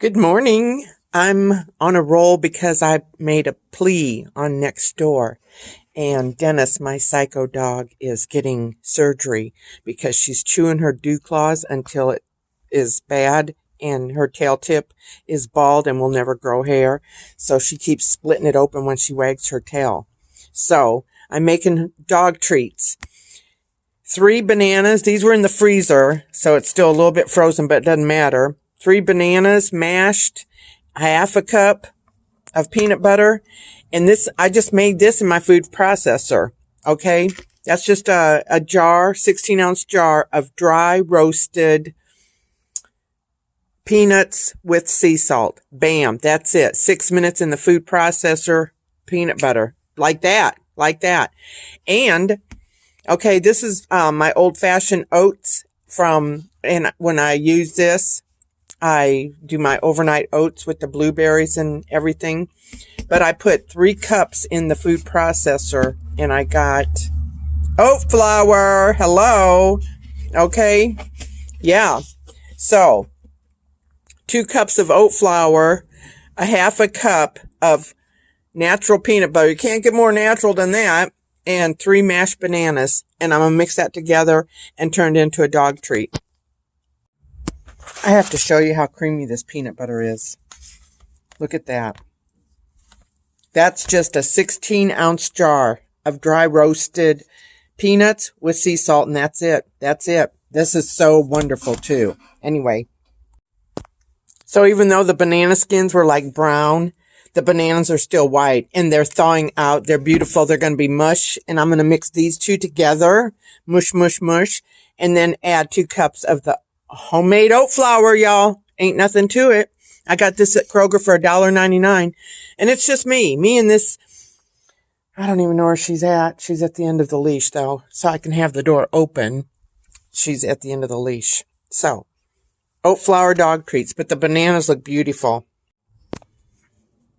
Good morning. I'm on a roll because I made a plea on Nextdoor. And Dennis, my psycho dog, is getting surgery because she's chewing her dew claws until it is bad and her tail tip is bald and will never grow hair. So she keeps splitting it open when she wags her tail. So I'm making dog treats. 3 bananas. These were in the freezer, so it's still a little bit frozen, but it doesn't matter. 3 bananas mashed, half a cup of peanut butter. And this, I just made this in my food processor. Okay. That's just a jar, 16-ounce jar of dry roasted peanuts with sea salt. Bam. That's it. 6 minutes in the food processor, peanut butter. Like that. And, okay, this is my old-fashioned oats and when I use this, I do my overnight oats with the blueberries and everything. But I put 3 cups in the food processor and I got oat flour. Hello. Okay. Yeah. So 2 cups of oat flour, a half a cup of natural peanut butter. You can't get more natural than that. And 3 mashed bananas. And I'm going to mix that together and turn it into a dog treat. I have to show you how creamy this peanut butter is. Look at that. That's just a 16-ounce jar of dry roasted peanuts with sea salt, and that's it. This is so wonderful, too. Anyway. So even though the banana skins were like brown, the bananas are still white, and they're thawing out. They're beautiful. They're going to be mush, and I'm going to mix these 2 together. Mush, and then add 2 cups of the homemade oat flour, y'all. Ain't nothing to it. I got this at Kroger for $1.99. And it's just me and this. I don't even know where she's at. She's at the end of the leash, though, so I can have the door open. She's at the end of the leash. So, oat flour dog treats, but the bananas look beautiful.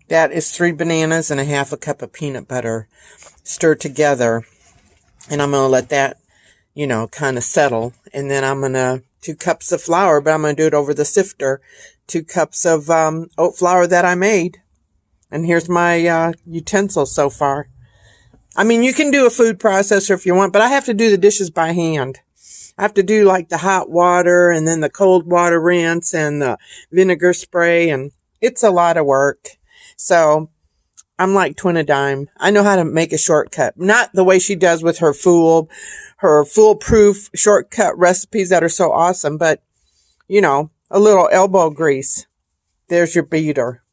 That is 3 bananas and a half a cup of peanut butter stirred together. And I'm going to let that, kind of settle. And then I'm going to 2 cups of flour, but I'm going to do it over the sifter. 2 cups of oat flour that I made. And here's my utensils so far. I mean, you can do a food processor if you want, but I have to do the dishes by hand. I have to do like the hot water and then the cold water rinse and the vinegar spray, and it's a lot of work. So I'm like twin a dime. I know how to make a shortcut. Not the way she does with her foolproof shortcut recipes that are so awesome, but, a little elbow grease. There's your beater.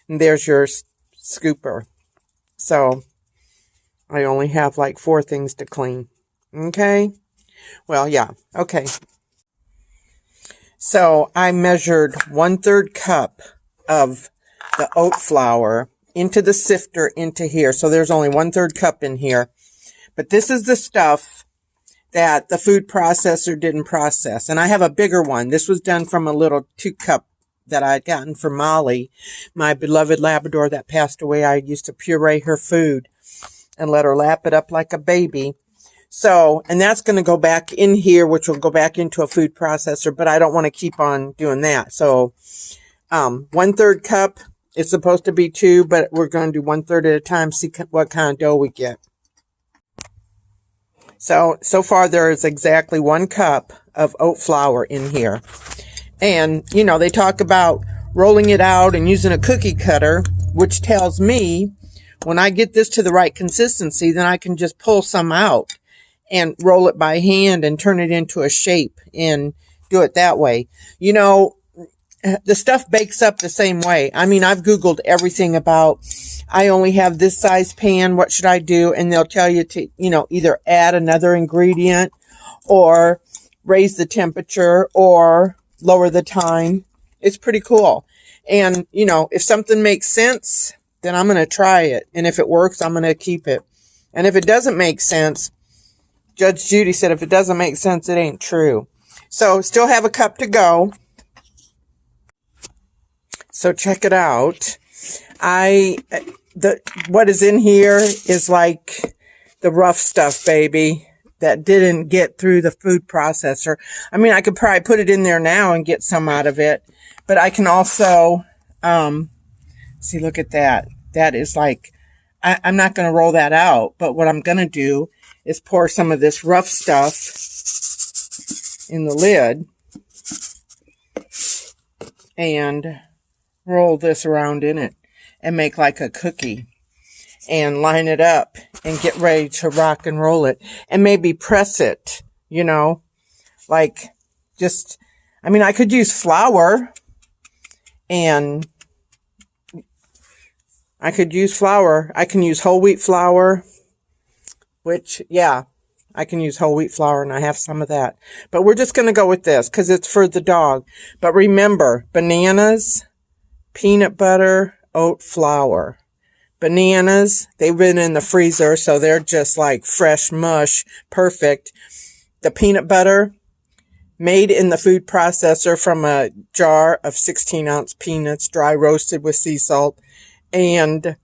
And there's your scooper. So I only have like 4 things to clean. Okay? Well, yeah. Okay. So I measured 1/3 cup of the oat flour into the sifter into here. So there's only 1/3 cup in here. But this is the stuff that the food processor didn't process. And I have a bigger one. This was done from a little 2 cup that I had gotten from Molly, my beloved Labrador that passed away. I used to puree her food and let her lap it up like a baby. So, and that's going to go back in here, which will go back into a food processor, but I don't want to keep on doing that. So, 1/3 cup. It's supposed to be 2, but we're going to do 1/3 at a time, see what kind of dough we get. So far there is exactly 1 cup of oat flour in here. And, they talk about rolling it out and using a cookie cutter, which tells me when I get this to the right consistency, then I can just pull some out and roll it by hand and turn it into a shape and do it that way. The stuff bakes up the same way. I mean, I've Googled everything about, I only have this size pan. What should I do? And they'll tell you to, either add another ingredient or raise the temperature or lower the time. It's pretty cool. And, if something makes sense, then I'm going to try it. And if it works, I'm going to keep it. And if it doesn't make sense, Judge Judy said, if it doesn't make sense, it ain't true. So still have a cup to go. So check it out. What is in here is like the rough stuff, baby. that didn't get through the food processor. I mean, I could probably put it in there now and get some out of it, but I can also, see, look at that. That is like, I'm not going to roll that out, but what I'm going to do is pour some of this rough stuff in the lid and roll this around in it and make like a cookie and line it up and get ready to rock and roll it and maybe press it, you know, like just, I mean, I could use flour and I could use flour. I can use whole wheat flour, which, yeah, I can use whole wheat flour and I have some of that. But we're just going to go with this because it's for the dog. But remember, bananas, peanut butter, oat flour. Bananas, they've been in the freezer, so they're just like fresh mush, perfect. The peanut butter, made in the food processor from a jar of 16-ounce peanuts, dry roasted with sea salt. And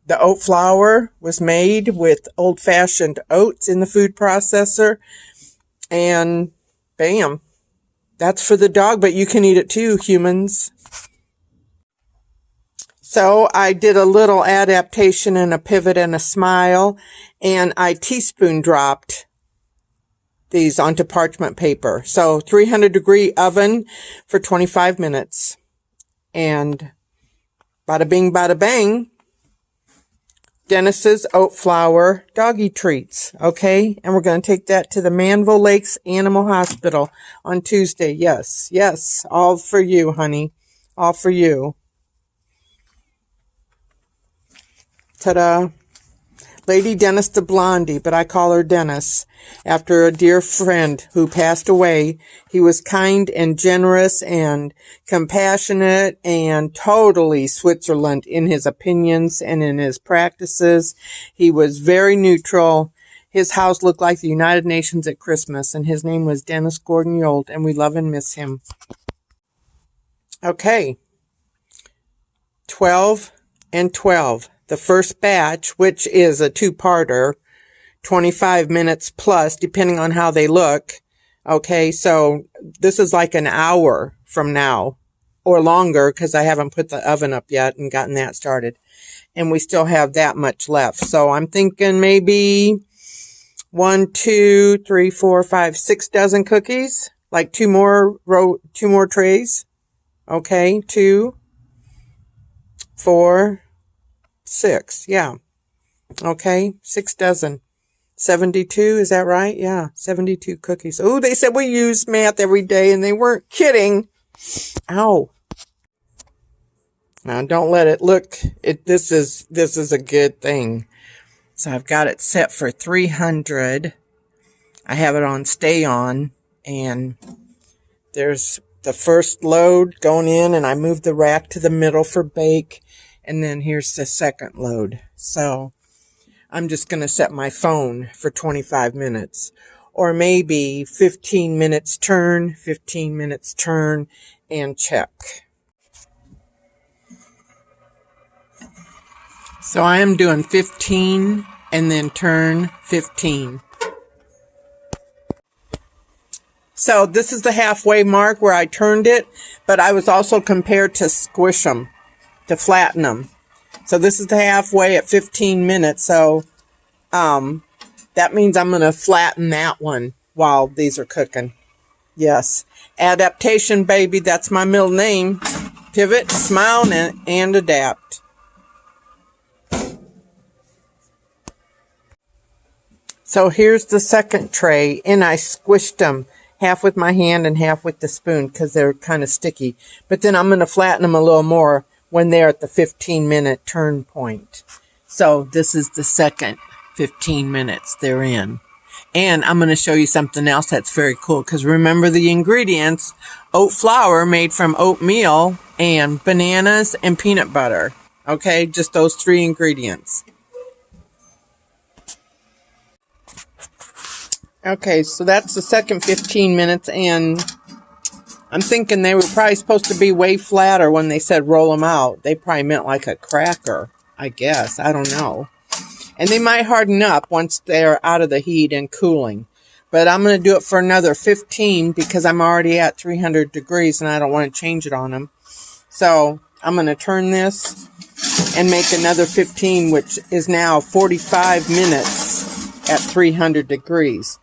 the oat flour was made with old-fashioned oats in the food processor. And bam, that's for the dog, but you can eat it too, humans. So I did a little adaptation and a pivot and a smile, and I teaspoon dropped these onto parchment paper. So 300-degree oven for 25 minutes. And bada bing, bada bang, Dennis's oat flour doggy treats. Okay. And we're going to take that to the Manville Lakes Animal Hospital on Tuesday. Yes. Yes. All for you, honey. All for you. Ta-da. Lady Dennis the Blondie, but I call her Dennis, after a dear friend who passed away. He was kind and generous and compassionate and totally Switzerland in his opinions and in his practices. He was very neutral. His house looked like the United Nations at Christmas, and his name was Dennis Gordon Yold, and we love and miss him. Okay. 12 and 12. The first batch, which is a two-parter, 25 minutes plus, depending on how they look. Okay, so this is like an hour from now or longer because I haven't put the oven up yet and gotten that started. And we still have that much left. So I'm thinking maybe 1, 2, 3, 4, 5, 6 dozen cookies, like two more trays. Okay, 2, 4, 6. Yeah. Okay. 6 dozen. 72. Is that right? Yeah. 72 cookies. Oh, they said we use math every day and they weren't kidding. Ow. Now don't let it look. This is a good thing. So I've got it set for 300. I have it on stay on, and there's the first load going in, and I move the rack to the middle for bake. And then here's the second load. So I'm just going to set my phone for 25 minutes or maybe 15 minutes turn, 15 minutes turn, and check. So I am doing 15 and then turn 15. So this is the halfway mark where I turned it, but I was also compared to squish them, to flatten them. So this is the halfway at 15 minutes. So that means I'm going to flatten that one while these are cooking. Yes. Adaptation, baby. That's my middle name. Pivot, smile, and adapt. So here's the second tray, and I squished them half with my hand and half with the spoon because they're kind of sticky. But then I'm going to flatten them a little more when they're at the 15-minute turn point. So this is the second 15 minutes they're in. And I'm going to show you something else that's very cool because remember the ingredients: oat flour made from oatmeal and bananas and peanut butter. Okay, just those 3 ingredients. Okay, so that's the second 15 minutes, and I'm thinking they were probably supposed to be way flatter when they said roll them out. They probably meant like a cracker, I guess. I don't know. And they might harden up once they're out of the heat and cooling. but I'm going to do it for another 15 because I'm already at 300 degrees and I don't want to change it on them. So I'm going to turn this and make another 15, which is now 45 minutes at 300 degrees.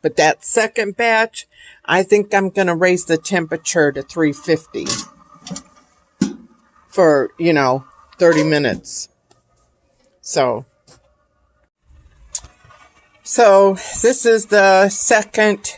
But that second batch, I think I'm going to raise the temperature to 350 for, 30 minutes. So this is the second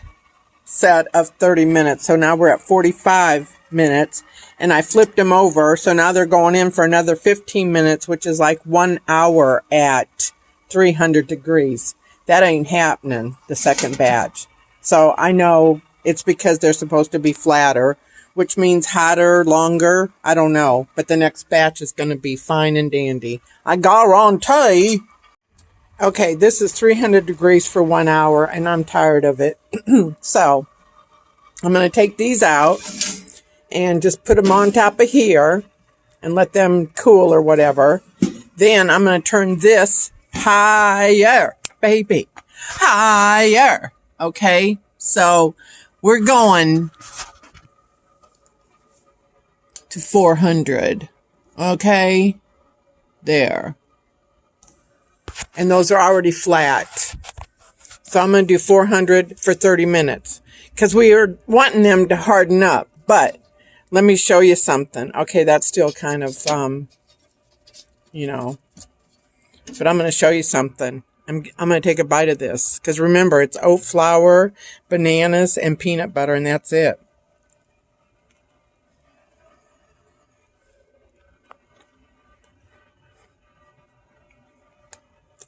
set of 30 minutes. So now we're at 45 minutes and I flipped them over. So now they're going in for another 15 minutes, which is like 1 hour at 300 degrees. That ain't happening, the second batch. So I know it's because they're supposed to be flatter, which means hotter, longer. I don't know. But the next batch is going to be fine and dandy. I guarantee. Okay, this is 300 degrees for 1 hour, and I'm tired of it. So I'm going to take these out and just put them on top of here and let them cool or whatever. Then I'm going to turn this higher, baby. Higher. Okay, so we're going to 400. Okay, there. And those are already flat. So I'm going to do 400 for 30 minutes because we are wanting them to harden up. But let me show you something. Okay, that's still kind of, but I'm going to show you something. I'm going to take a bite of this because remember, it's oat flour, bananas, and peanut butter, and that's it.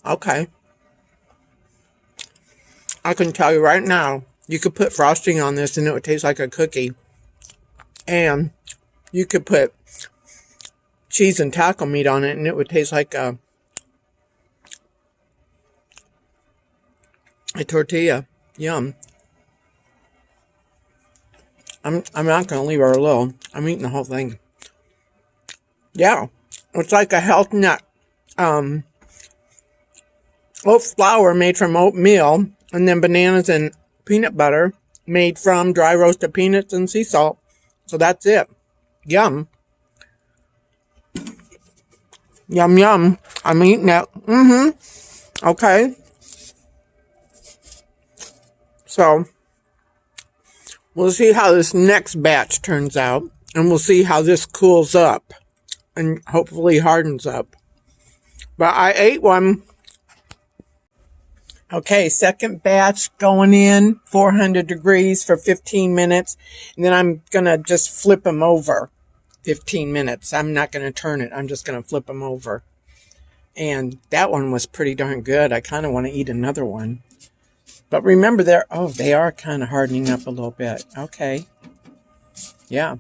Okay. I can tell you right now, you could put frosting on this and it would taste like a cookie. And you could put cheese and taco meat on it and it would taste like a tortilla. Yum. I'm not going to leave her alone. I'm eating the whole thing. Yeah. It's like a health nut. Oat flour made from oatmeal, and then bananas and peanut butter made from dry roasted peanuts and sea salt. So that's it. Yum. Yum, yum. I'm eating it. Okay. So we'll see how this next batch turns out, and we'll see how this cools up and hopefully hardens up. But I ate one. Okay, second batch going in, 400 degrees for 15 minutes. And then I'm going to just flip them over 15 minutes. I'm not going to turn it. I'm just going to flip them over. And that one was pretty darn good. I kind of want to eat another one. But remember, they are kind of hardening up a little bit. Okay. Yeah.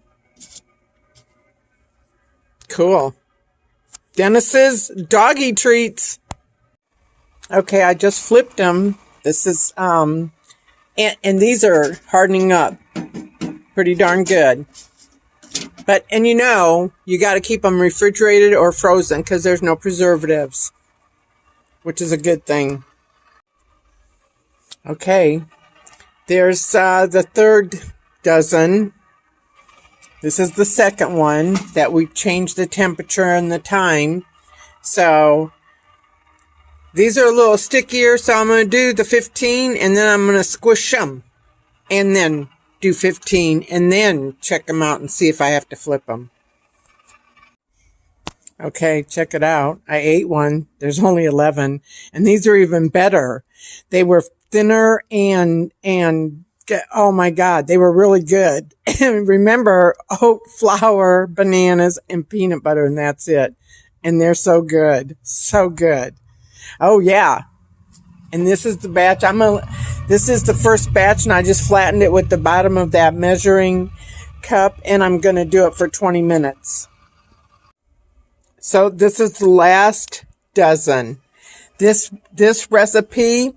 Cool. Dennis's doggy treats. Okay, I just flipped them. This is, and these are hardening up pretty darn good. But, and you got to keep them refrigerated or frozen because there's no preservatives, which is a good thing. Okay, there's the third dozen. This is the second one that we've changed the temperature and the time. So these are a little stickier, so I'm going to do the 15, and then I'm going to squish them, and then do 15, and then check them out and see if I have to flip them. Okay, check it out. I ate one. There's only 11, and these are even better. They were thinner and oh my God, they were really good. And remember, oat flour, bananas, and peanut butter, and that's it. And they're so good. So good. Oh yeah. And this is the batch. This is the first batch, and I just flattened it with the bottom of that measuring cup, and I'm going to do it for 20 minutes. So this is the last dozen. This recipe,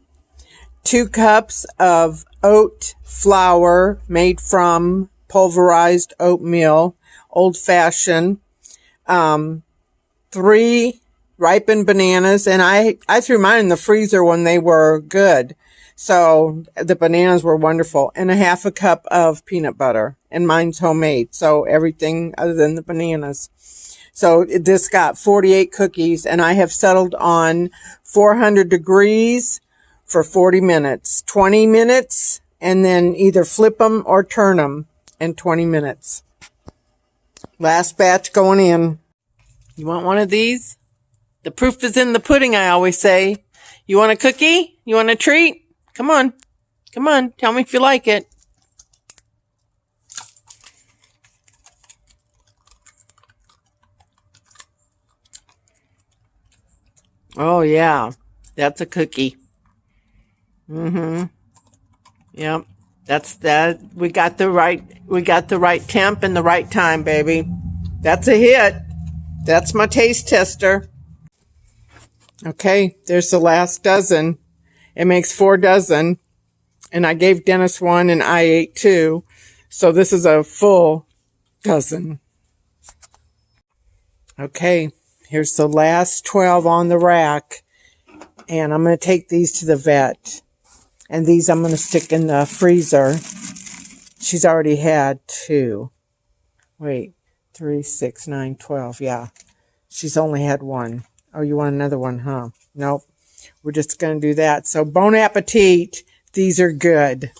2 cups of oat flour made from pulverized oatmeal, old-fashioned, 3 ripened bananas, and I threw mine in the freezer when they were good. So the bananas were wonderful, and a half a cup of peanut butter, and mine's homemade. So everything other than the bananas. So this got 48 cookies, and I have settled on 400 degrees for 40 minutes, 20 minutes, and then either flip them or turn them in 20 minutes. Last batch going in. You want one of these? The proof is in the pudding, I always say. You want a cookie? You want a treat? Come on. Come on. Tell me if you like it. Oh, yeah. That's a cookie. Yep. That's that. We got the right temp and the right time, baby. That's a hit. That's my taste tester. Okay, there's the last dozen. It makes 4 dozen. And I gave Dennis one and I ate 2. So this is a full dozen. Okay, here's the last 12 on the rack. And I'm going to take these to the vet. And these I'm going to stick in the freezer. She's already had 2. Wait, 3, 6, 9, 12. Yeah, she's only had 1. Oh, you want another one, huh? Nope. We're just going to do that. So bon appetit. These are good.